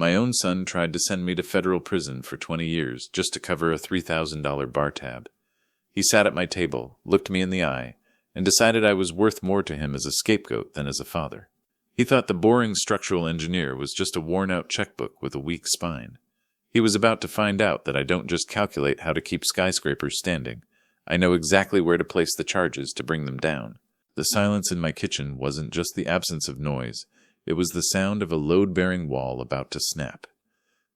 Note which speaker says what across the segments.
Speaker 1: My own son tried to send me to federal prison for 20 years just to cover a $3,000 bar tab. He sat at my table, looked me in the eye, and decided I was worth more to him as a scapegoat than as a father. He thought the boring structural engineer was just a worn-out checkbook with a weak spine. He was about to find out that I don't just calculate how to keep skyscrapers standing. I know exactly where to place the charges to bring them down. The silence in my kitchen wasn't just the absence of noise. It was the sound of a load-bearing wall about to snap.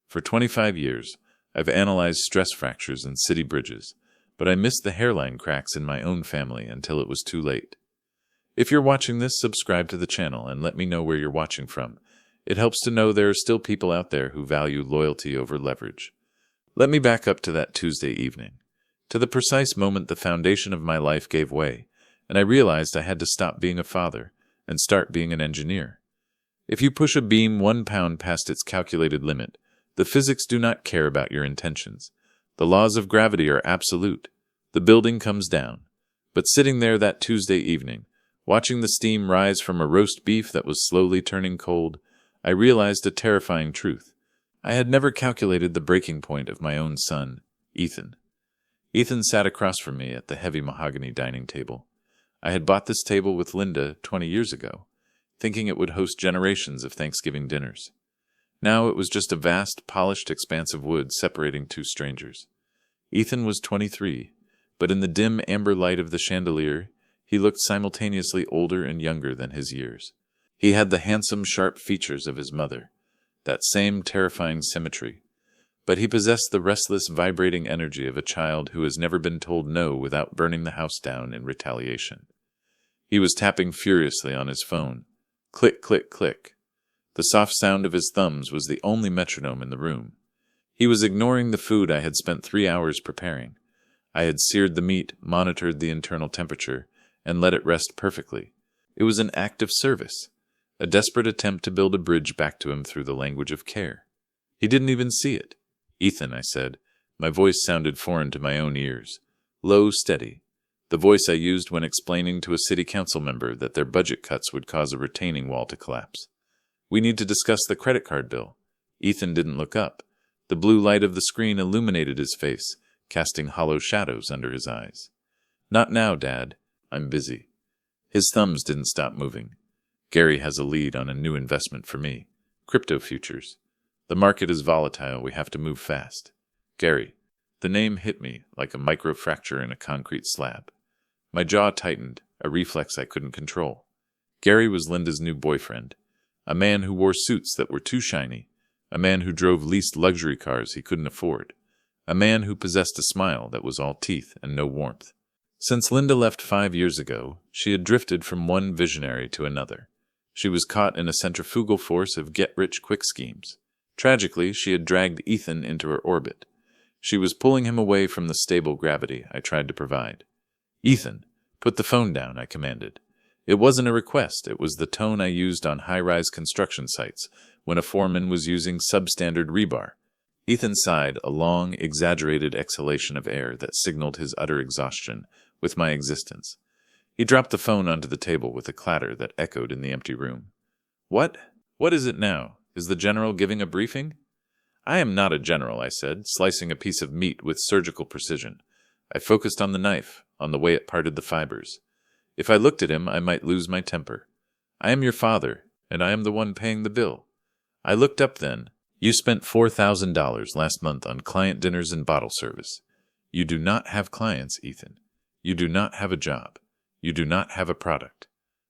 Speaker 1: For 25 years, I've analyzed stress fractures in city bridges, but I missed the hairline cracks in my own family until it was too late. If you're watching this, subscribe to the channel and let me know where you're watching from. It helps to know there are still people out there who value loyalty over leverage. Let me back up to that Tuesday evening, to the precise moment the foundation of my life gave way, and I realized I had to stop being a father and start being an engineer. If you push a beam 1 pound past its calculated limit, the physics do not care about your intentions. The laws of gravity are absolute. The building comes down. But sitting there that Tuesday evening, watching the steam rise from a roast beef that was slowly turning cold, I realized a terrifying truth. I had never calculated the breaking point of my own son, Ethan. Ethan sat across from me at the heavy mahogany dining table. I had bought this table with Linda 20 years ago, thinking it would host generations of Thanksgiving dinners. Now it was just a vast, polished expanse of wood separating two strangers. Ethan was 23, but in the dim amber light of the chandelier, he looked simultaneously older and younger than his years. He had the handsome, sharp features of his mother, that same terrifying symmetry, but he possessed the restless, vibrating energy of a child who has never been told no without burning the house down in retaliation. He was tapping furiously on his phone. Click, click, click. The soft sound of his thumbs was the only metronome in the room. He was ignoring the food I had spent 3 hours preparing. I had seared the meat, monitored the internal temperature, and let it rest perfectly. It was an act of service, a desperate attempt to build a bridge back to him through the language of care. He didn't even see it. "Ethan," I said. My voice sounded foreign to my own ears. Low, steady. The voice I used when explaining to a city council member that their budget cuts would cause a retaining wall to collapse. "We need to discuss the credit card bill." Ethan didn't look up. The blue light of the screen illuminated his face, casting hollow shadows under his eyes. "Not now, Dad. I'm busy." His thumbs didn't stop moving. "Gary has a lead on a new investment for me. Crypto futures. The market is volatile. We have to move fast." "Gary." The name hit me like a microfracture in a concrete slab. My jaw tightened, a reflex I couldn't control. Gary was Linda's new boyfriend. A man who wore suits that were too shiny. A man who drove leased luxury cars he couldn't afford. A man who possessed a smile that was all teeth and no warmth. Since Linda left 5 years ago, she had drifted from one visionary to another. She was caught in a centrifugal force of get-rich-quick schemes. Tragically, she had dragged Ethan into her orbit. She was pulling him away from the stable gravity I tried to provide. "Ethan, put the phone down," I commanded. It wasn't a request, it was the tone I used on high-rise construction sites when a foreman was using substandard rebar. Ethan sighed, a long, exaggerated exhalation of air that signaled his utter exhaustion with my existence. He dropped the phone onto the table with a clatter that echoed in the empty room. "What? What is it now? Is the general giving a briefing?" "I am not a general," I said, slicing a piece of meat with surgical precision. I focused on the knife, on the way it parted the fibers. If I looked at him, I might lose my temper. "I am your father, and I am the one paying the bill." I looked up then. "You spent $4,000 last month on client dinners and bottle service. You do not have clients, Ethan. You do not have a job. You do not have a product."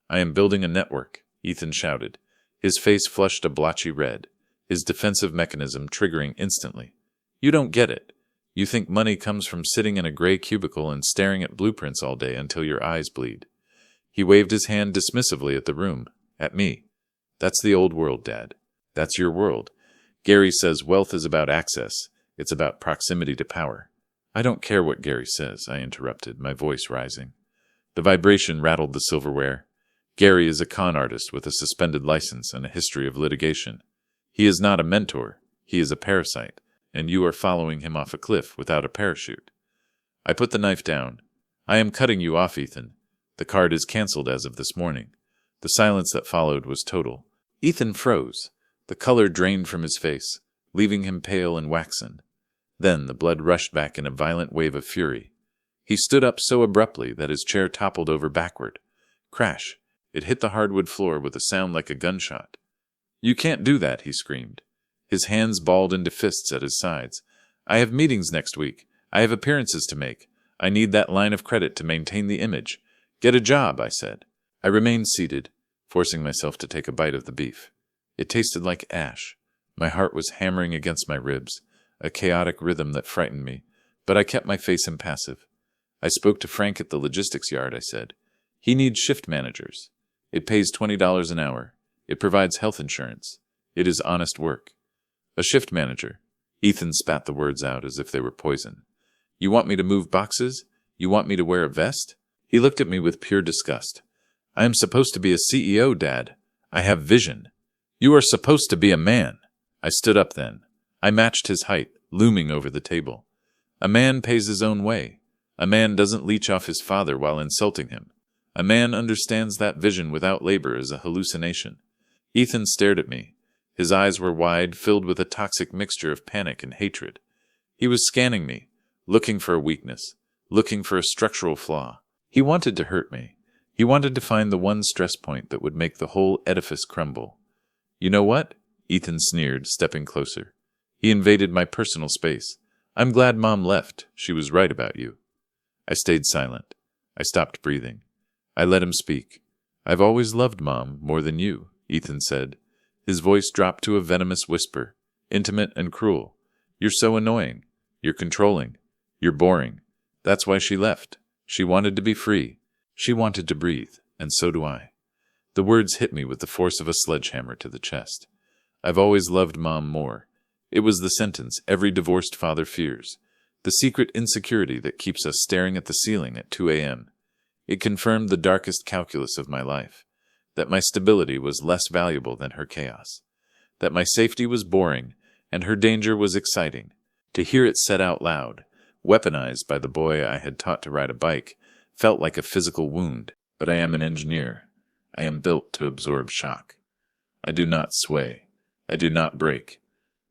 Speaker 1: "I am building a network," Ethan shouted. His face flushed a blotchy red, his defensive mechanism triggering instantly. "You don't get it. You think money comes from sitting in a gray cubicle and staring at blueprints all day until your eyes bleed." He waved his hand dismissively at the room, at me. "That's the old world, Dad. That's your world. Gary says wealth is about access. It's about proximity to power." "I don't care what Gary says," I interrupted, my voice rising. The vibration rattled the silverware. "Gary is a con artist with a suspended license and a history of litigation. He is not a mentor. He is a parasite, and you are following him off a cliff without a parachute." I put the knife down. "I am cutting you off, Ethan. The card is cancelled as of this morning." The silence that followed was total. Ethan froze. The color drained from his face, leaving him pale and waxen. Then the blood rushed back in a violent wave of fury. He stood up so abruptly that his chair toppled over backward. Crash! It hit the hardwood floor with a sound like a gunshot. "You can't do that," he screamed. His hands balled into fists at his sides. "I have meetings next week. I have appearances to make. I need that line of credit to maintain the image. Get a job," I said. I remained seated, forcing myself to take a bite of the beef. It tasted like ash. My heart was hammering against my ribs, a chaotic rhythm that frightened me, but I kept my face impassive. I spoke to Frank at the logistics yard, I said. "He needs shift managers. It pays $20 an hour. It provides health insurance. It is honest work." "A shift manager." Ethan spat the words out as if they were poison. "You want me to move boxes? You want me to wear a vest?" He looked at me with pure disgust. "I am supposed to be a CEO, Dad. I have vision. You are supposed to be a man." I stood up then. I matched his height, looming over the table. "A man pays his own way. A man doesn't leech off his father while insulting him. A man understands that vision without labor is a hallucination." Ethan stared at me. His eyes were wide, filled with a toxic mixture of panic and hatred. He was scanning me, looking for a weakness, looking for a structural flaw. He wanted to hurt me. He wanted to find the one stress point that would make the whole edifice crumble. "You know what?" Ethan sneered, stepping closer. He invaded my personal space. "I'm glad Mom left. She was right about you." I stayed silent. I stopped breathing. I let him speak. "I've always loved Mom more than you," Ethan said. His voice dropped to a venomous whisper, intimate and cruel. "You're so annoying. You're controlling. You're boring. That's why she left. She wanted to be free. She wanted to breathe, and so do I." The words hit me with the force of a sledgehammer to the chest. I've always loved Mom more. It was the sentence every divorced father fears, the secret insecurity that keeps us staring at the ceiling at 2 a.m. It confirmed the darkest calculus of my life, that my stability was less valuable than her chaos, that my safety was boring and her danger was exciting. To hear it said out loud, weaponized by the boy I had taught to ride a bike, felt like a physical wound. But I am an engineer. I am built to absorb shock. I do not sway. I do not break.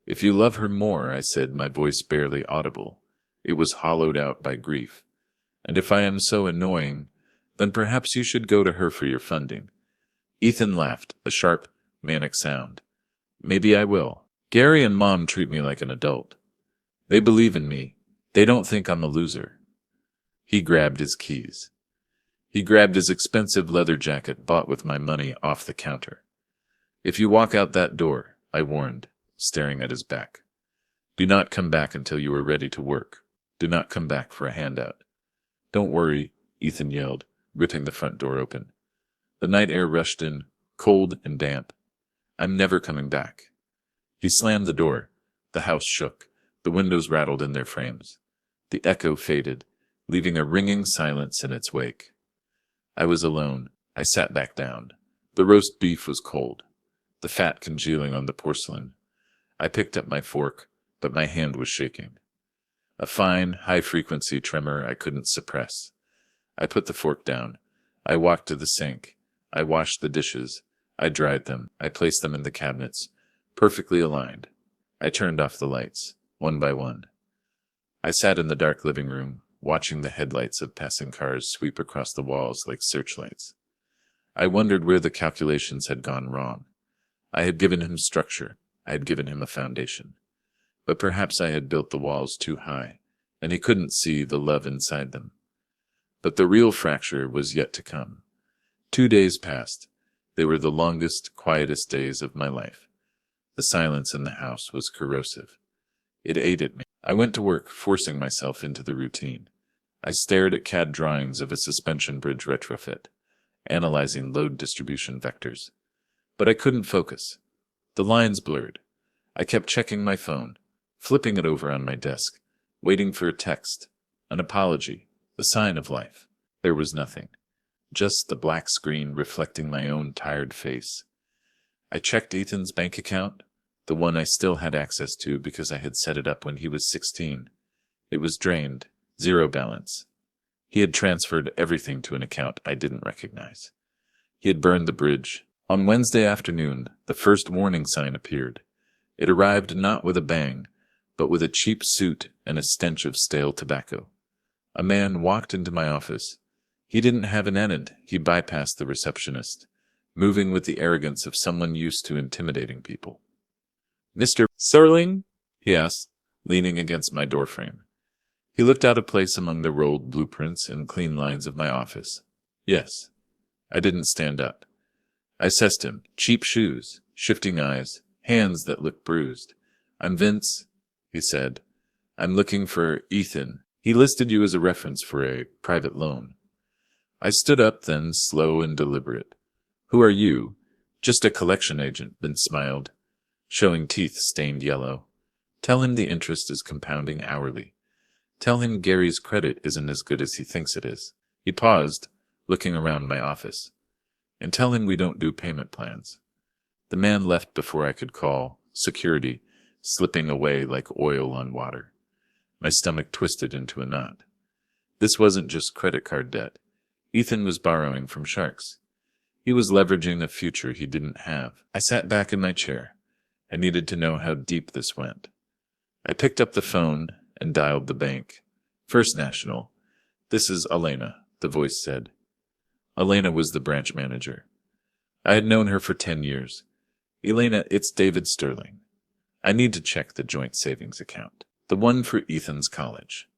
Speaker 1: "If you love her more," I said, my voice barely audible. It was hollowed out by grief. "And if I am so annoying, then perhaps you should go to her for your funding." Ethan laughed, a sharp, manic sound. "Maybe I will. Gary and Mom treat me like an adult. They believe in me. They don't think I'm a loser." He grabbed his keys. He grabbed his expensive leather jacket bought with my money off the counter. "If you walk out that door," I warned, staring at his back, "do not come back until you are ready to work. Do not come back for a handout." "Don't worry," Ethan yelled, ripping the front door open. The night air rushed in, cold and damp. "I'm never coming back." He slammed the door. The house shook. The windows rattled in their frames. The echo faded, leaving a ringing silence in its wake. I was alone. I sat back down. The roast beef was cold, the fat congealing on the porcelain. I picked up my fork, but my hand was shaking. A fine, high-frequency tremor I couldn't suppress. I put the fork down. I walked to the sink. I washed the dishes. I dried them. I placed them in the cabinets, perfectly aligned. I turned off the lights, one by one. I sat in the dark living room, watching the headlights of passing cars sweep across the walls like searchlights. I wondered where the calculations had gone wrong. I had given him structure. I had given him a foundation. But perhaps I had built the walls too high, and he couldn't see the love inside them. But the real fracture was yet to come. 2 days passed. They were the longest, quietest days of my life. The silence in the house was corrosive. It ate at me. I went to work, forcing myself into the routine. I stared at CAD drawings of a suspension bridge retrofit, analyzing load distribution vectors. But I couldn't focus. The lines blurred. I kept checking my phone, flipping it over on my desk, waiting for a text, an apology, the sign of life. There was nothing. Just the black screen reflecting my own tired face. I checked Ethan's bank account, the one I still had access to because I had set it up when he was 16. It was drained, zero balance. He had transferred everything to an account I didn't recognize. He had burned the bridge, On Wednesday afternoon, the first warning sign appeared. It arrived not with a bang, but with a cheap suit and a stench of stale tobacco. A man walked into my office. He didn't have an errand. He bypassed the receptionist, moving with the arrogance of someone used to intimidating people. "Mr. Sterling?" he asked, leaning against my doorframe. He looked out of place among the rolled blueprints and clean lines of my office. Yes. I didn't stand up. I assessed him. Cheap shoes, shifting eyes, hands that looked bruised. "I'm Vince," he said. "I'm looking for Ethan. He listed you as a reference for a private loan." I stood up then, slow and deliberate. "Who are you?" "Just a collection agent," Vince smiled, showing teeth stained yellow. "Tell him the interest is compounding hourly. Tell him Gary's credit isn't as good as he thinks it is." He paused, looking around my office. "And tell him we don't do payment plans." The man left before I could call security, slipping away like oil on water. My stomach twisted into a knot. This wasn't just credit card debt. Ethan was borrowing from sharks. He was leveraging a future he didn't have. I sat back in my chair. I needed to know how deep this went. I picked up the phone and dialed the bank. "First National. This is Elena," the voice said. Elena was the branch manager. I had known her for 10 years. "Elena, it's David Sterling. I need to check the joint savings account. The one for Ethan's college."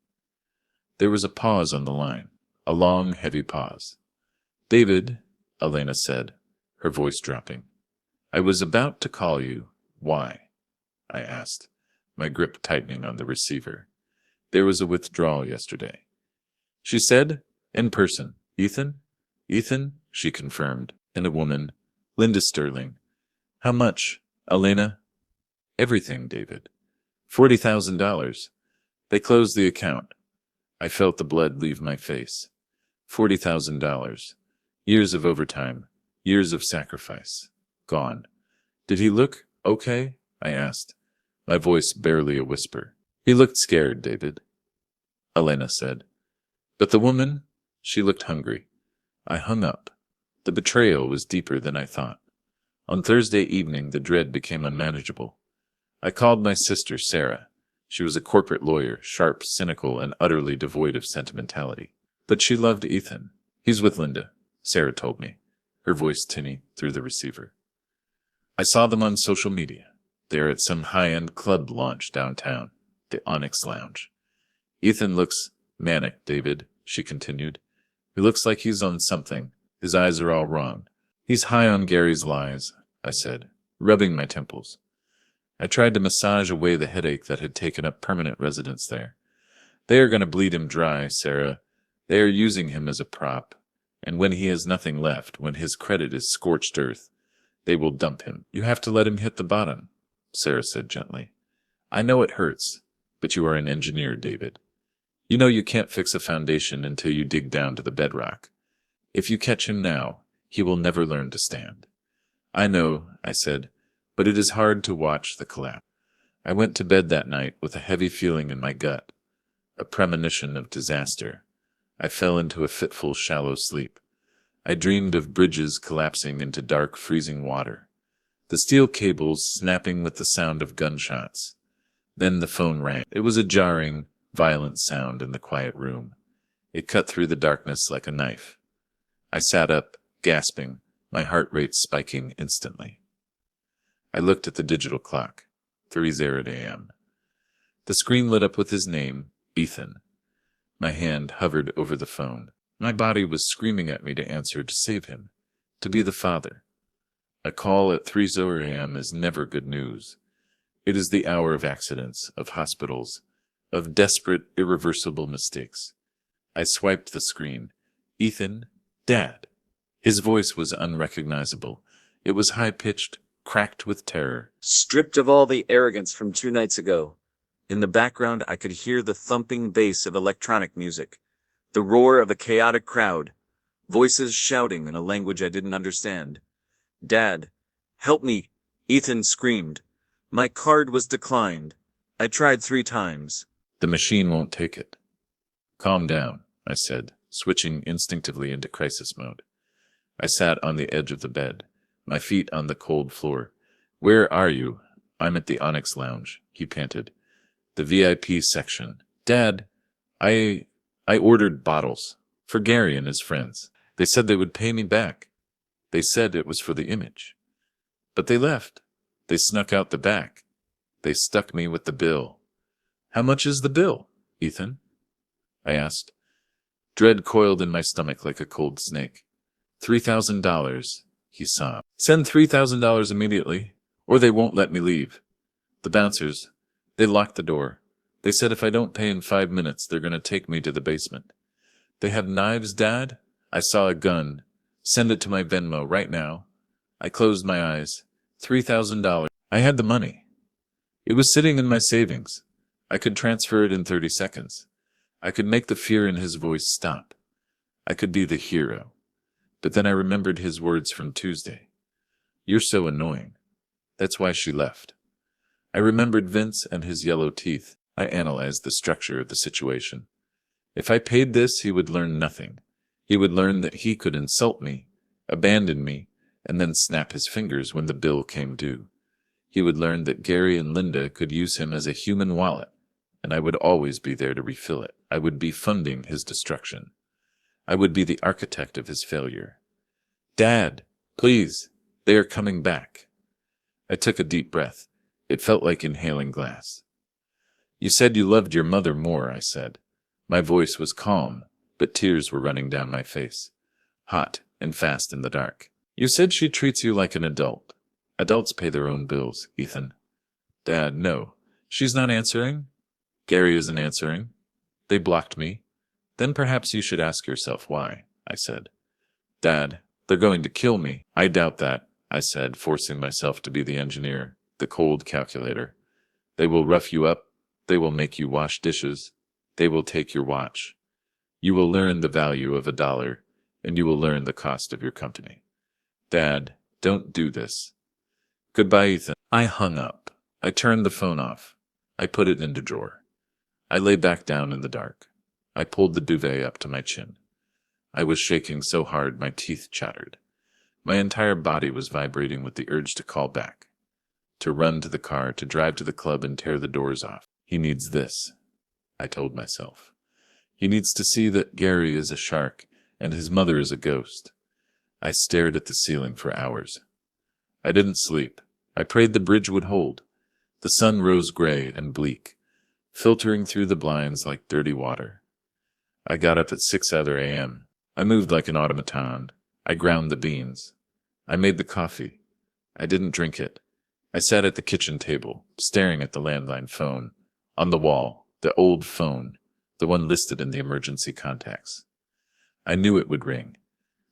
Speaker 1: There was a pause on the line, a long, heavy pause. "David," Elena said, her voice dropping. "I was about to call you. Why?" I asked, my grip tightening on the receiver. "There was a withdrawal yesterday." She said, "In person. Ethan?" "Ethan," she confirmed, "and a woman. Linda Sterling." "How much?" "Elena?" "Everything, David. $40,000. They closed the account." I felt the blood leave my face. $40,000. Years of overtime. Years of sacrifice. Gone. "Did he look okay?" I asked, my voice barely a whisper. "He looked scared, David," Elena said. "But the woman?" She looked hungry. I hung up. The betrayal was deeper than I thought. On Thursday evening, the dread became unmanageable. I called my sister, Sarah. She was a corporate lawyer, sharp, cynical, and utterly devoid of sentimentality. But she loved Ethan. "He's with Linda," Sarah told me, her voice tinny through the receiver. "I saw them on social media. They're at some high-end club launch downtown, the Onyx Lounge. Ethan looks manic, David," she continued. "He looks like he's on something. His eyes are all wrong." "He's high on Gary's lies," I said, rubbing my temples. I tried to massage away the headache that had taken up permanent residence there. "They are going to bleed him dry, Sarah. They are using him as a prop. And when he has nothing left, when his credit is scorched earth, they will dump him." "You have to let him hit the bottom," Sarah said gently. "I know it hurts, but you are an engineer, David. You know you can't fix a foundation until you dig down to the bedrock. If you catch him now, he will never learn to stand." "I know," I said, "but it is hard to watch the collapse." I went to bed that night with a heavy feeling in my gut, a premonition of disaster. I fell into a fitful, shallow sleep. I dreamed of bridges collapsing into dark, freezing water, the steel cables snapping with the sound of gunshots. Then the phone rang. It was a jarring, violent sound in the quiet room. It cut through the darkness like a knife. I sat up, gasping, my heart rate spiking instantly. I looked at the digital clock. 3:00 a.m. The screen lit up with his name, Ethan. My hand hovered over the phone. My body was screaming at me to answer, to save him, to be the father. A call at 3:00 a.m. is never good news. It is the hour of accidents, of hospitals, of desperate, irreversible mistakes. I swiped the screen. "Ethan? Dad?" His voice was unrecognizable. It was high-pitched, cracked with terror, stripped of all the arrogance from 2 nights ago. In the background, I could hear the thumping bass of electronic music, the roar of a chaotic crowd, voices shouting in a language I didn't understand. "Dad, help me!" Ethan screamed. "My card was declined. I tried 3 times. The machine won't take it." "Calm down," I said, switching instinctively into crisis mode. I sat on the edge of the bed, my feet on the cold floor. "Where are you?" "I'm at the Onyx Lounge," he panted. "The VIP section." "Dad, I ordered bottles for Gary and his friends. They said they would pay me back. They said it was for the image. But they left. They snuck out the back. They stuck me with the bill." "How much is the bill, Ethan?" I asked. Dread coiled in my stomach like a cold snake. $3,000, he sobbed. "Send $3,000 immediately, or they won't let me leave. The bouncers, they locked the door. They said if I don't pay in 5 minutes, they're going to take me to the basement. They have knives, Dad? I saw a gun. Send it to my Venmo right now." I closed my eyes. $3,000. I had the money. It was sitting in my savings. I could transfer it in 30 seconds. I could make the fear in his voice stop. I could be the hero. But then I remembered his words from Tuesday. "You're so annoying. That's why she left." I remembered Vince and his yellow teeth. I analyzed the structure of the situation. If I paid this, he would learn nothing. He would learn that he could insult me, abandon me, and then snap his fingers when the bill came due. He would learn that Gary and Linda could use him as a human wallet, and I would always be there to refill it. I would be funding his destruction. I would be the architect of his failure. "Dad, please, they are coming back." I took a deep breath. It felt like inhaling glass. "You said you loved your mother more," I said. My voice was calm, but tears were running down my face, hot and fast in the dark. "You said she treats you like an adult. Adults pay their own bills, Ethan." "Dad, no. She's not answering. Gary isn't answering. They blocked me." "Then perhaps you should ask yourself why," I said. "Dad, they're going to kill me." "I doubt that," I said, forcing myself to be the engineer, the cold calculator. "They will rough you up. They will make you wash dishes. They will take your watch. You will learn the value of $1, and you will learn the cost of your company." "Dad, don't do this." "Goodbye, Ethan." I hung up. I turned the phone off. I put it into drawer. I lay back down in the dark. I pulled the duvet up to my chin. I was shaking so hard my teeth chattered. My entire body was vibrating with the urge to call back, to run to the car, to drive to the club and tear the doors off. "He needs this," I told myself. "He needs to see that Gary is a shark and his mother is a ghost." I stared at the ceiling for hours. I didn't sleep. I prayed the bridge would hold. The sun rose gray and bleak, filtering through the blinds like dirty water. I got up at 6 a.m. I moved like an automaton. I ground the beans. I made the coffee. I didn't drink it. I sat at the kitchen table, staring at the landline phone. On the wall, the old phone, the one listed in the emergency contacts. I knew it would ring.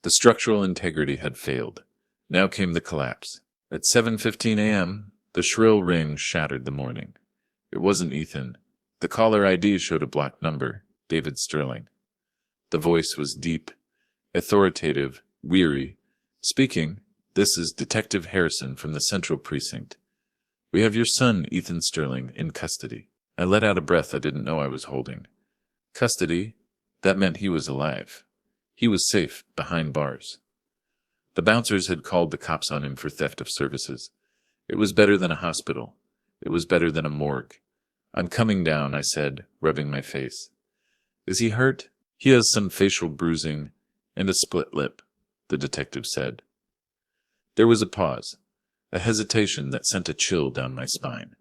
Speaker 1: The structural integrity had failed. Now came the collapse. At 7:15 a.m., the shrill ring shattered the morning. It wasn't Ethan. The caller ID showed a blocked number, David Sterling. The voice was deep, authoritative, weary. "Speaking, this is Detective Harrison from the Central Precinct. We have your son, Ethan Sterling, in custody." I let out a breath I didn't know I was holding. Custody? That meant he was alive. He was safe, behind bars. The bouncers had called the cops on him for theft of services. It was better than a hospital. It was better than a morgue. "I'm coming down," I said, rubbing my face. "Is he hurt?" "He has some facial bruising and a split lip," the detective said. There was a pause, a hesitation that sent a chill down my spine.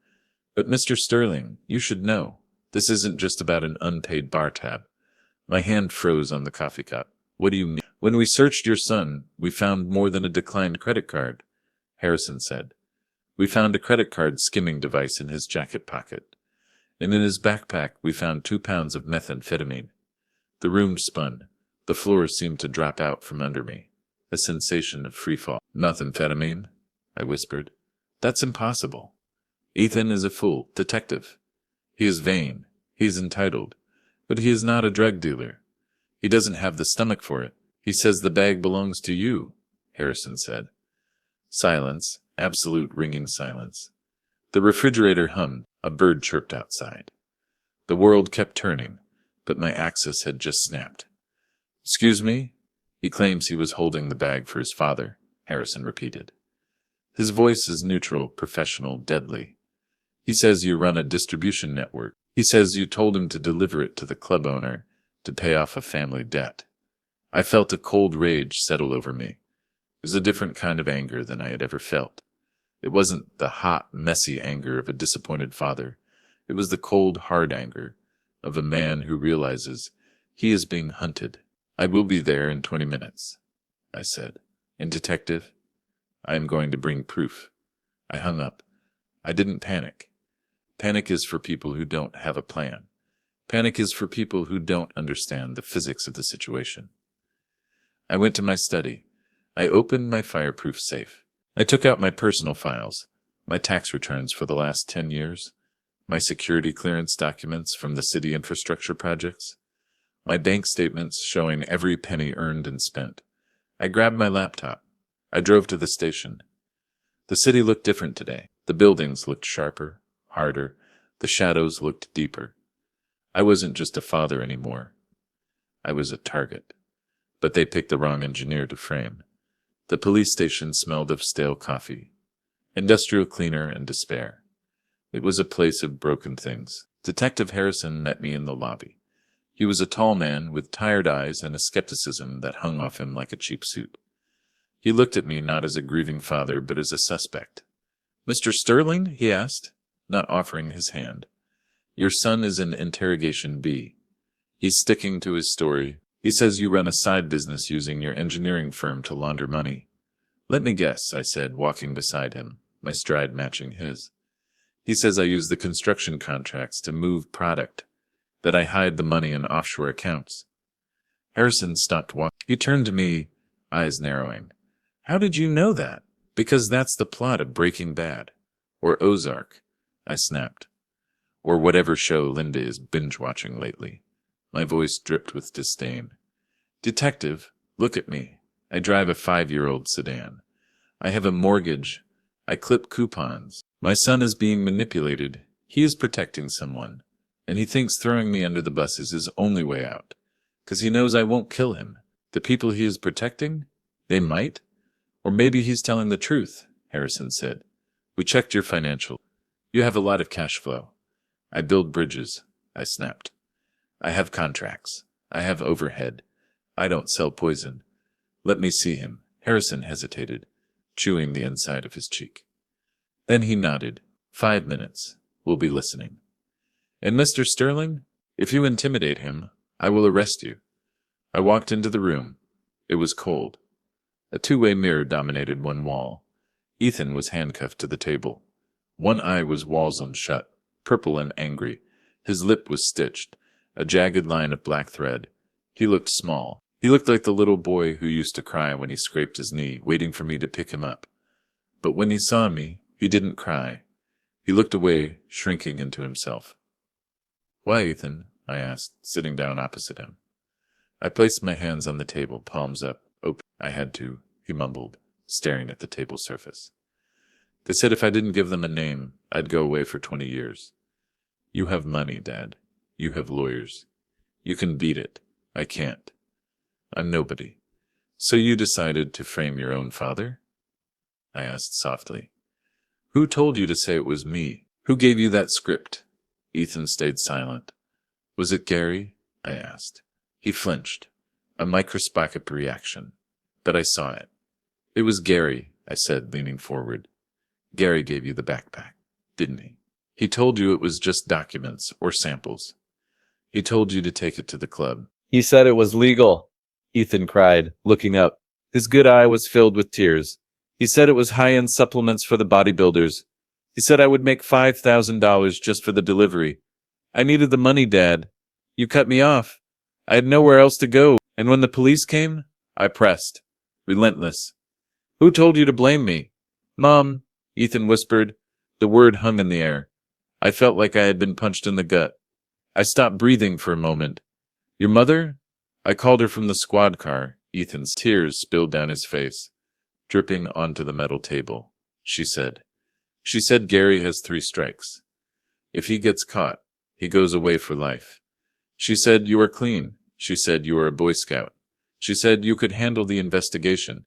Speaker 1: "But Mr. Sterling, you should know. This isn't just about an unpaid bar tab." My hand froze on the coffee cup. "What do you mean?" "When we searched your son, we found more than a declined credit card," Harrison said. "We found a credit card skimming device in his jacket pocket. And in his backpack, we found 2 pounds of methamphetamine." The room spun. The floor seemed to drop out from under me. A sensation of freefall. "Methamphetamine?" I whispered. "That's impossible. Ethan is a fool, detective. He is vain. He is entitled. But he is not a drug dealer. He doesn't have the stomach for it." "He says the bag belongs to you," Harrison said. Silence, absolute ringing silence. The refrigerator hummed. A bird chirped outside. The world kept turning, but my axis had just snapped. "Excuse me? He claims he was holding the bag for his father," Harrison repeated. His voice is neutral, professional, deadly. He says you run a distribution network. He says you told him to deliver it to the club owner to pay off a family debt. I felt a cold rage settle over me. It was a different kind of anger than I had ever felt. It wasn't the hot, messy anger of a disappointed father. It was the cold, hard anger of a man who realizes he is being hunted. I will be there in 20 minutes, I said. And detective, I am going to bring proof. I hung up. I didn't panic. Panic is for people who don't have a plan. Panic is for people who don't understand the physics of the situation. I went to my study. I opened my fireproof safe. I took out my personal files, my tax returns for the last 10 years, my security clearance documents from the city infrastructure projects, my bank statements showing every penny earned and spent. I grabbed my laptop. I drove to the station. The city looked different today. The buildings looked sharper, harder. The shadows looked deeper. I wasn't just a father anymore. I was a target. But they picked the wrong engineer to frame. The police station smelled of stale coffee, industrial cleaner, and despair. It was a place of broken things. Detective Harrison met me in the lobby. He was a tall man with tired eyes and a skepticism that hung off him like a cheap suit. He looked at me not as a grieving father, but as a suspect. "Mr. Sterling?" he asked, not offering his hand. "Your son is in interrogation B. He's sticking to his story. He says you run a side business using your engineering firm to launder money." "Let me guess," I said, walking beside him, my stride matching his. "He says I use the construction contracts to move product, that I hide the money in offshore accounts." Harrison stopped walking. He turned to me, eyes narrowing. "How did you know that?" "Because that's the plot of Breaking Bad. Or Ozark," I snapped. "Or whatever show Linda is binge-watching lately." My voice dripped with disdain. "Detective, look at me. I drive a 5-year-old sedan. I have a mortgage. I clip coupons. My son is being manipulated. He is protecting someone. And he thinks throwing me under the bus is his only way out. 'Cause he knows I won't kill him. The people he is protecting? They might. Or maybe he's telling the truth," Harrison said. "We checked your financial. You have a lot of cash flow." "I build bridges," I snapped. "I have contracts. I have overhead. I don't sell poison. Let me see him." Harrison hesitated, chewing the inside of his cheek. Then he nodded. 5 minutes. We'll be listening. "And Mr. Sterling, if you intimidate him, I will arrest you." I walked into the room. It was cold. A two-way mirror dominated one wall. Ethan was handcuffed to the table. One eye was walls-on shut, purple and angry. His lip was stitched, a jagged line of black thread. He looked small. He looked like the little boy who used to cry when he scraped his knee, waiting for me to pick him up. But when he saw me, he didn't cry. He looked away, shrinking into himself. "Why, Ethan?" I asked, sitting down opposite him. I placed my hands on the table, palms up. "I had to," he mumbled, staring at the table surface. "They said if I didn't give them a name, I'd go away for 20 years. You have money, Dad. You have lawyers. You can beat it. I can't. I'm nobody. So you decided to frame your own father?" I asked softly. "Who told you to say it was me? Who gave you that script?" Ethan stayed silent. "Was it Gary?" I asked. He flinched. A microscopic reaction. But I saw it. "It was Gary," I said, leaning forward. "Gary gave you the backpack, didn't he? He told you it was just documents or samples. He told you to take it to the club."
Speaker 2: "He said it was legal," Ethan cried, looking up. His good eye was filled with tears. "He said it was high-end supplements for the bodybuilders. He said I would make $5,000 just for the delivery. I needed the money, Dad. You cut me off. I had nowhere else to go, and when the police came, I pressed. Relentless. Who told you to blame me?" "Mom," Ethan whispered. The word hung in the air. I felt like I had been punched in the gut. I stopped breathing for a moment. "Your mother?" I called her from the squad car. Ethan's tears spilled down his face, dripping onto the metal table. She said, "Gary has 3 strikes. If he gets caught, he goes away for life. She said you are clean. She said you are a Boy Scout. She said you could handle the investigation.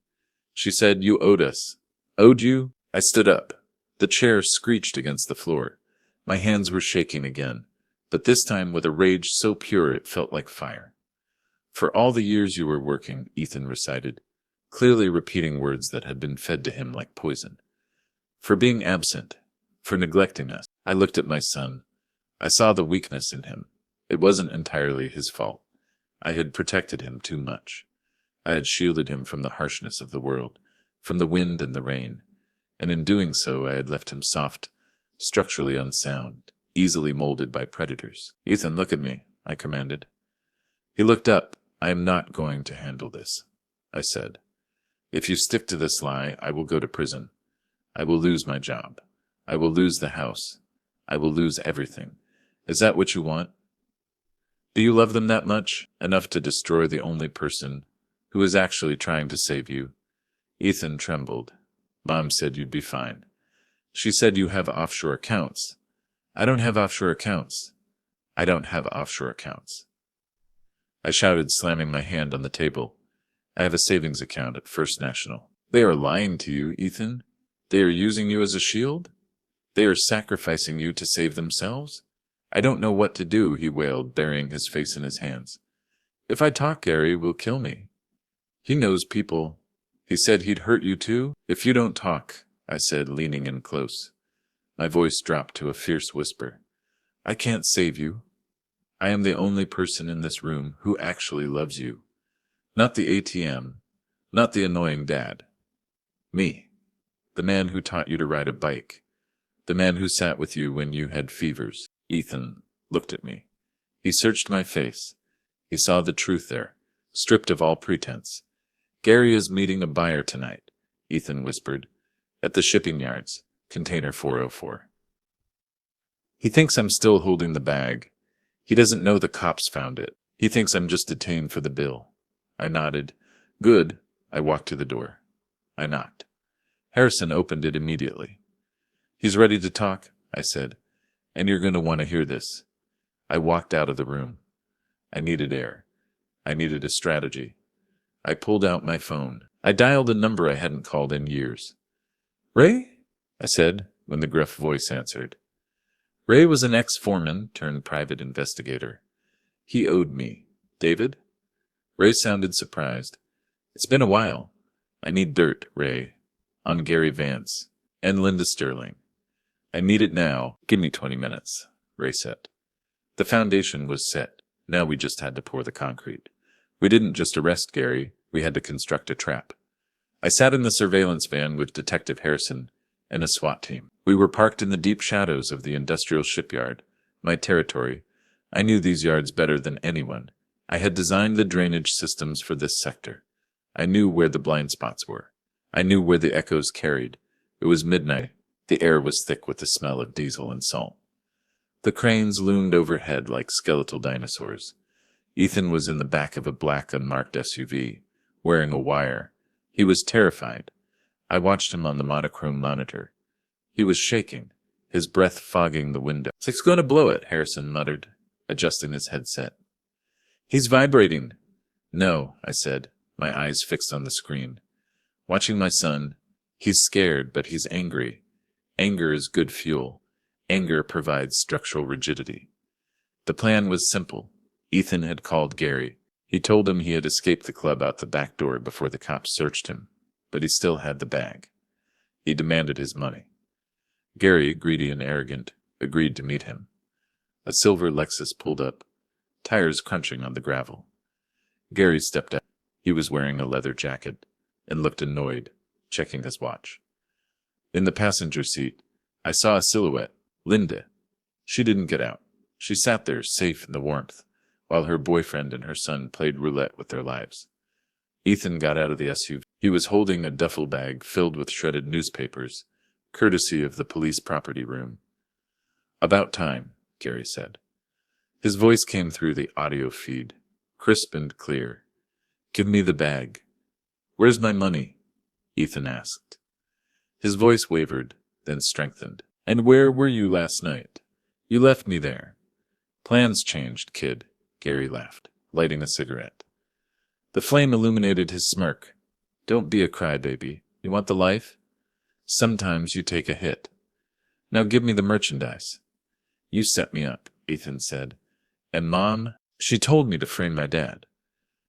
Speaker 2: She said you owed us." "Owed you?"
Speaker 1: I stood up. The chair screeched against the floor. My hands were shaking again, but this time with a rage so pure it felt like fire. For all the years you were working, Ethan recited, clearly repeating words that had been fed to him like poison. For being absent, for neglecting us. I looked at my son. I saw the weakness in him. It wasn't entirely his fault. I had protected him too much. I had shielded him from the harshness of the world, from the wind and the rain, and in doing so I had left him soft, structurally unsound, easily molded by predators. "Ethan, look at me," I commanded. He looked up. "I am not going to handle this," I said. "If you stick to this lie, I will go to prison. I will lose my job. I will lose the house. I will lose everything. Is that what you want? Do you love them that much? Enough to destroy the only person who is actually trying to save you?" Ethan trembled. "Mom said you'd be fine. She said you have offshore accounts." "I don't have offshore accounts. I don't have offshore accounts," I shouted, slamming my hand on the table. "I have a savings account at First National." "They are lying to you, Ethan. They are using you as a shield. They are sacrificing you to save themselves. I don't know what to do," he wailed, burying his face in his hands. "If I talk, Gary will kill me. He knows people. He said he'd hurt you too." "If you don't talk," I said, leaning in close. My voice dropped to a fierce whisper. "I can't save you. I am the only person in this room who actually loves you. Not the ATM, not the annoying dad. Me. The man who taught you to ride a bike. The man who sat with you when you had fevers." Ethan looked at me. He searched my face. He saw the truth there, stripped of all pretense. "Gary is meeting a buyer tonight," Ethan whispered, "at the shipping yards, container 404. He thinks I'm still holding the bag. He doesn't know the cops found it. He thinks I'm just detained for the bill." I nodded. "Good." I walked to the door. I knocked. Harrison opened it immediately. "He's ready to talk," I said, "and you're going to want to hear this." I walked out of the room. I needed air. I needed a strategy. I pulled out my phone. I dialed a number I hadn't called in years. "Ray?" I said, when the gruff voice answered. Ray was an ex-foreman turned private investigator. He owed me. "David?" Ray sounded surprised. "It's been a while. I need dirt, Ray, on Gary Vance and Linda Sterling. I need it now. Give me 20 minutes, Ray said. The foundation was set. Now we just had to pour the concrete. We didn't just arrest Gary. We had to construct a trap. I sat in the surveillance van with Detective Harrison and a SWAT team. We were parked in the deep shadows of the industrial shipyard, my territory. I knew these yards better than anyone. I had designed the drainage systems for this sector. I knew where the blind spots were. I knew where the echoes carried. It was midnight. The air was thick with the smell of diesel and salt. The cranes loomed overhead like skeletal dinosaurs. Ethan was in the back of a black unmarked SUV, wearing a wire. He was terrified. I watched him on the monochrome monitor. He was shaking, his breath fogging the window. "It's going to blow it," Harrison muttered, adjusting his headset. "He's vibrating." "No," I said, my eyes fixed on the screen. Watching my son, he's scared, but he's angry. Anger is good fuel. Anger provides structural rigidity. The plan was simple. Ethan had called Gary. He told him he had escaped the club out the back door before the cops searched him, but he still had the bag. He demanded his money. Gary, greedy and arrogant, agreed to meet him. A silver Lexus pulled up, tires crunching on the gravel. Gary stepped out. He was wearing a leather jacket and looked annoyed, checking his watch. In the passenger seat, I saw a silhouette, Linda. She didn't get out. She sat there, safe in the warmth, while her boyfriend and her son played roulette with their lives. Ethan got out of the SUV. He was holding a duffel bag filled with shredded newspapers, courtesy of the police property room. "About time," Gary said. His voice came through the audio feed, crisp and clear. "Give me the bag." "Where's my money?" Ethan asked. His voice wavered, then strengthened. "And where were you last night? You left me there." "Plans changed, kid," Gary laughed, lighting a cigarette. The flame illuminated his smirk. "Don't be a crybaby. You want the life? Sometimes you take a hit. Now give me the merchandise. You set me up, Ethan said. And Mom, she told me to frame my dad.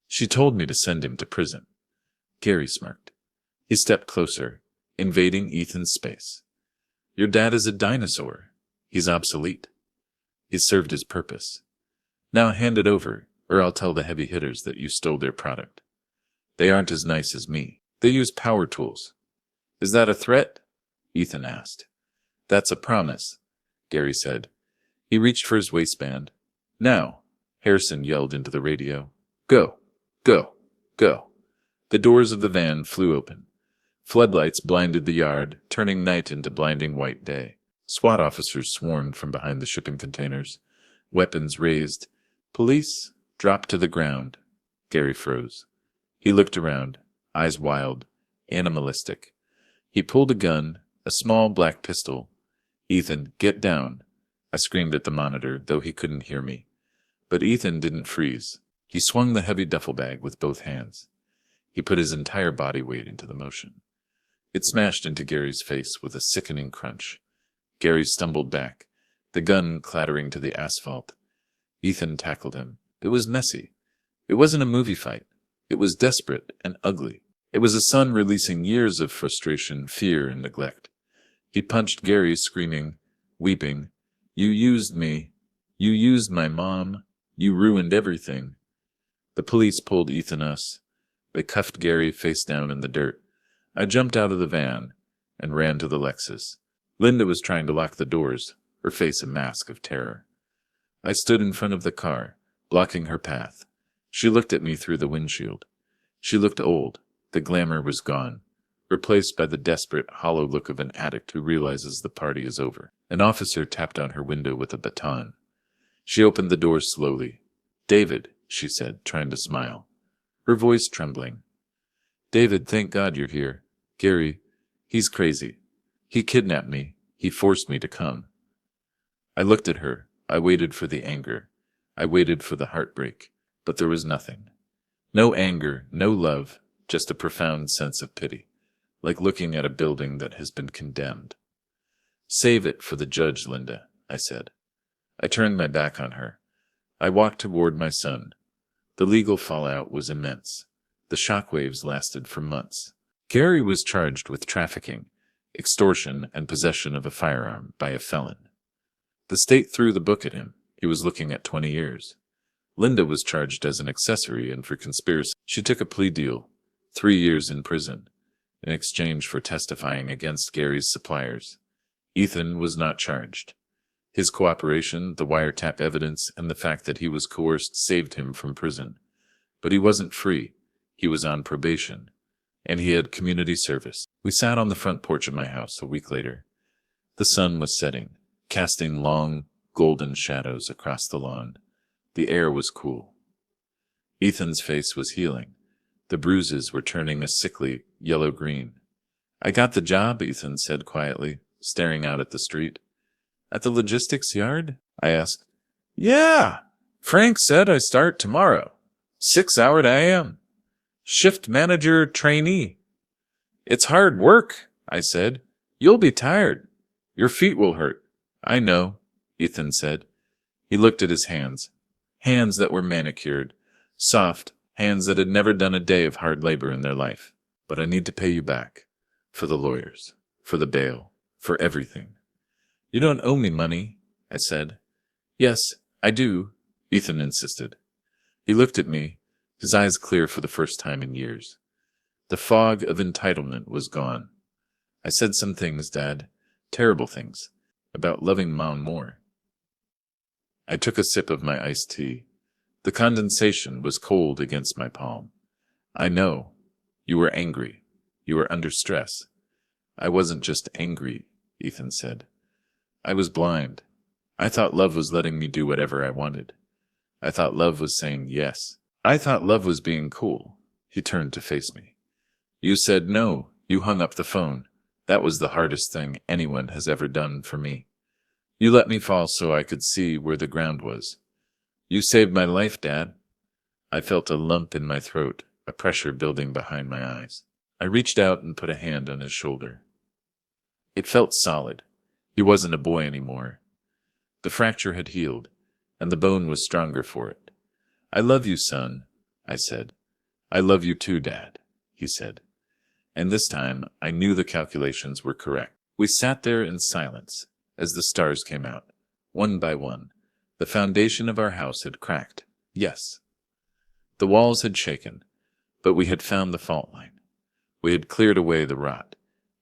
Speaker 1: She told me to send him to prison. Gary smirked. He stepped closer, invading Ethan's space. Your dad is a dinosaur. He's obsolete. He's served his purpose. Now hand it over, or I'll tell the heavy hitters that you stole their product. They aren't as nice as me. They use power tools. Is that a threat? Ethan asked. That's a promise, Gary said. He reached for his waistband. Now, Harrison yelled into the radio. Go, go, go. The doors of the van flew open. Floodlights blinded the yard, turning night into blinding white day. SWAT officers swarmed from behind the shipping containers, weapons raised. Police dropped to the ground. Gary froze. He looked around, eyes wild, animalistic. He pulled a gun, a small black pistol. Ethan, get down. I screamed at the monitor, though he couldn't hear me. But Ethan didn't freeze. He swung the heavy duffel bag with both hands. He put his entire body weight into the motion. It smashed into Gary's face with a sickening crunch. Gary stumbled back, the gun clattering to the asphalt. Ethan tackled him. It was messy. It wasn't a movie fight. It was desperate and ugly. It was a son releasing years of frustration, fear, and neglect. He punched Gary, screaming, weeping, You used me. You used my mom. You ruined everything. The police pulled Ethan us. They cuffed Gary face down in the dirt. I jumped out of the van and ran to the Lexus. Linda was trying to lock the doors, her face a mask of terror. I stood in front of the car, blocking her path. She looked at me through the windshield. She looked old. The glamour was gone, replaced by the desperate, hollow look of an addict who realizes the party is over. An officer tapped on her window with a baton. She opened the door slowly. David, she said, trying to smile, her voice trembling. David, thank God you're here. Gary, he's crazy. He kidnapped me. He forced me to come. I looked at her. I waited for the anger. I waited for the heartbreak. But there was nothing. No anger, no love, just a profound sense of pity, like looking at a building that has been condemned. Save it for the judge, Linda, I said. I turned my back on her. I walked toward my son. The legal fallout was immense. The shockwaves lasted for months. Gary was charged with trafficking, extortion, and possession of a firearm by a felon. The state threw the book at him. He was looking at 20 years. Linda was charged as an accessory and for conspiracy. She took a plea deal, 3 years in prison, in exchange for testifying against Gary's suppliers. Ethan was not charged. His cooperation, the wiretap evidence, and the fact that he was coerced saved him from prison. But he wasn't free. He was on probation, and he had community service. We sat on the front porch of my house a week later. The sun was setting, casting long, golden shadows across the lawn. The air was cool. Ethan's face was healing. The bruises were turning a sickly yellow-green. I got the job, Ethan said quietly, staring out at the street. At the logistics yard? I asked. Yeah. Frank said I start tomorrow. 6 hour a.m. Shift manager trainee. It's hard work, I said. You'll be tired. Your feet will hurt. I know, Ethan said. He looked at his hands. Hands that were manicured, soft, hands that had never done a day of hard labor in their life. But I need to pay you back. For the lawyers, for the bail, for everything. You don't owe me money, I said. Yes, I do, Ethan insisted. He looked at me, his eyes clear for the first time in years. The fog of entitlement was gone. I said some things, Dad, terrible things, about loving Mom more. I took a sip of my iced tea. The condensation was cold against my palm. I know. You were angry. You were under stress. I wasn't just angry, Ethan said. I was blind. I thought love was letting me do whatever I wanted. I thought love was saying yes. I thought love was being cool. He turned to face me. You said no. You hung up the phone. That was the hardest thing anyone has ever done for me. You let me fall so I could see where the ground was. You saved my life, Dad. I felt a lump in my throat, a pressure building behind my eyes. I reached out and put a hand on his shoulder. It felt solid. He wasn't a boy anymore. The fracture had healed, and the bone was stronger for it. "I love you, son," I said. "I love you too, Dad," he said. And this time, I knew the calculations were correct. We sat there in silence as the stars came out, one by one. The foundation of our house had cracked. Yes. The walls had shaken, but we had found the fault line. We had cleared away the rot,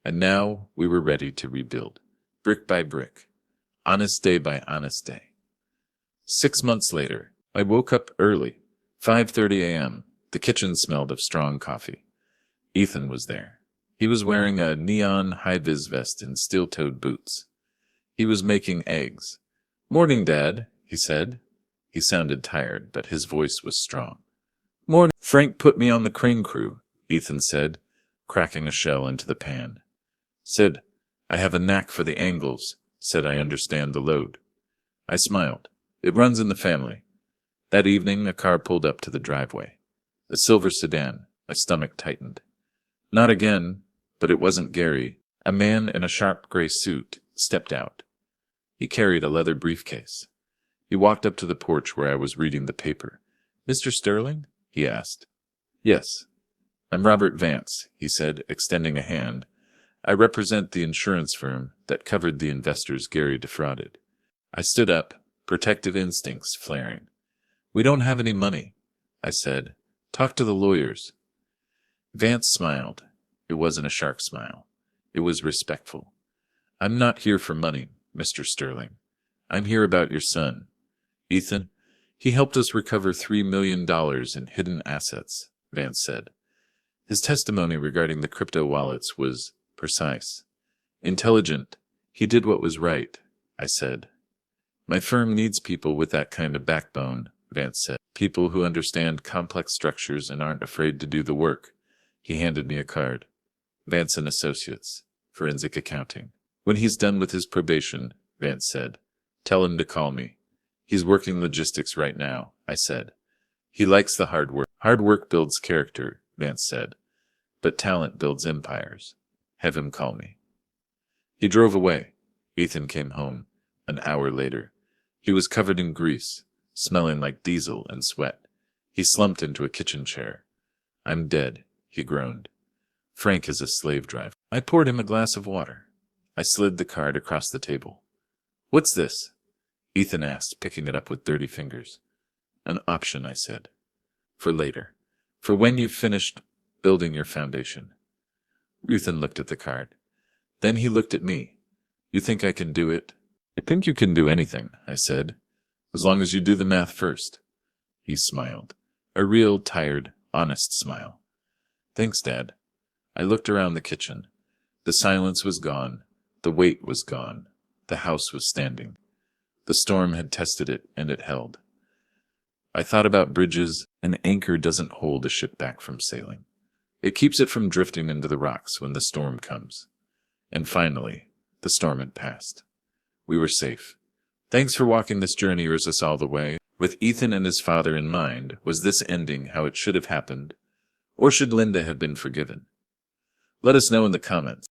Speaker 1: and now we were ready to rebuild, brick by brick, honest day by honest day. 6 months later, I woke up early, 5:30 a.m. The kitchen smelled of strong coffee. Ethan was there. He was wearing a neon high-vis vest and steel-toed boots. He was making eggs. "Morning, Dad," he said. He sounded tired, but his voice was strong. "Morning." "Frank put me on the crane crew," Ethan said, cracking a shell into the pan. "Said, I have a knack for the angles. Said I understand the load." I smiled. It runs in the family. That evening, a car pulled up to the driveway. A silver sedan. My stomach tightened. Not again, but it wasn't Gary. A man in a sharp gray suit stepped out. He carried a leather briefcase. He walked up to the porch where I was reading the paper. "Mr. Sterling?" he asked. "Yes." "I'm Robert Vance," he said, extending a hand. "I represent the insurance firm that covered the investors Gary defrauded." I stood up, protective instincts flaring. "We don't have any money," I said. "Talk to the lawyers." Vance smiled. It wasn't a shark smile. It was respectful. "I'm not here for money, Mr. Sterling. I'm here about your son, Ethan. He helped us recover $3 million in hidden assets," Vance said. His testimony regarding the crypto wallets was precise. "Intelligent. He did what was right," I said. "My firm needs people with that kind of backbone," Vance said. "People who understand complex structures and aren't afraid to do the work." He handed me a card. "Vance and Associates, Forensic Accounting. When he's done with his probation," Vance said, "tell him to call me. He's working logistics right now," I said. "He likes the hard work." "Hard work builds character," Vance said, "but talent builds empires. Have him call me." He drove away. Ethan came home an hour later. He was covered in grease, smelling like diesel and sweat. He slumped into a kitchen chair. "I'm dead," he groaned. "Frank is a slave driver." I poured him a glass of water. I slid the card across the table. "What's this?" Ethan asked, picking it up with dirty fingers. "An option," I said. "For later. For when you've finished building your foundation." Ethan looked at the card. Then he looked at me. "You think I can do it?" "I think you can do anything," I said, "as long as you do the math first." He smiled. A real, tired, honest smile. "Thanks, Dad." I looked around the kitchen. The silence was gone. The weight was gone. The house was standing. The storm had tested it, and it held. I thought about bridges. An anchor doesn't hold a ship back from sailing. It keeps it from drifting into the rocks when the storm comes. And finally, the storm had passed. We were safe. Thanks for walking this journey with us all the way. With Ethan and his father in mind, was this ending how it should have happened? Or should Linda have been forgiven? Let us know in the comments.